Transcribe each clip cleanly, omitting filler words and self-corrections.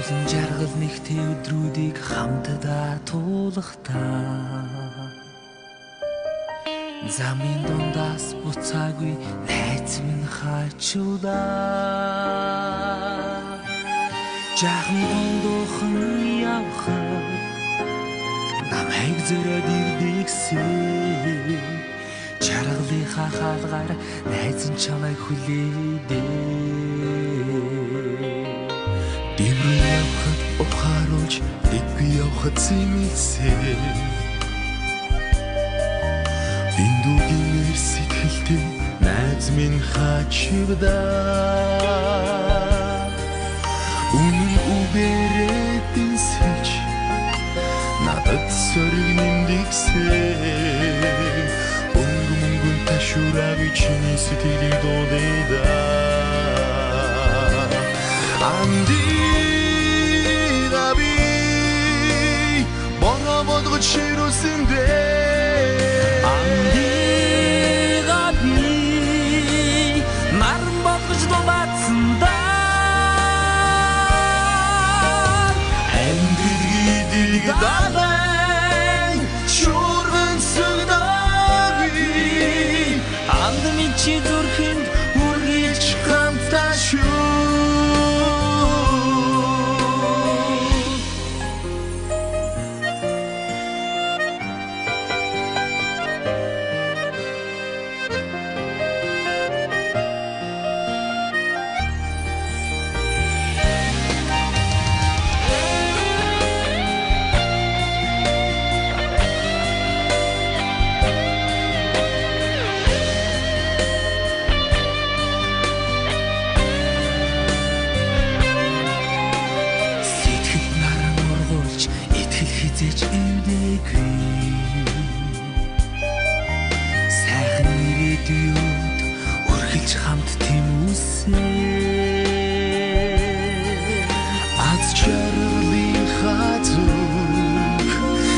Өвлөн жаргал нэгтэй өдрүүдийг хамтдаа туулахдаа замын дундаас буцаагүй найз минь хачуудаа жаахан дундуухан явхад намайг зөрөөд ирдэгсэн жаргалынхаа хаалгаар найз нь чамайг хүлээдээ Дэмрэн явхад ухааруулж дэггүй явхад зэмэлсэн Биндүүгийн сэтгэлтэй найз минь хачигдаа Үнэн үгээрээ дэнсэж надад сөрөг нэмдэгсэн Өнгө ташуураагүй чиний сэтгэлийг дуудаа Андира би бороо ширүүсэндээ Андира би наран болгож дулаацсандаа Андиргий дилгдалай шуурган сүгдөөгүй Анд мичи зүрхэнд үргэлж хамтдаа шүү Зэж эвдэггүй сайхан ирээдүйд үргэлж хамт тэмүүлсэн аз жаргалынхаа зүг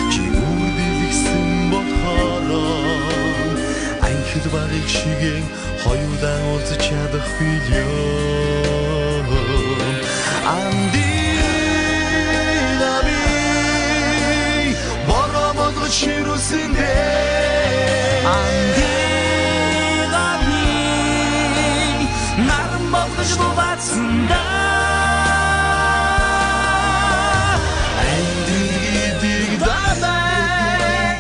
чи үргэлжсэн бодхороо анхил барыг шиген хоёулаа уулзах чадахгүй ёо ширүүсэндээ Андира би наран болгож дулаацсандаа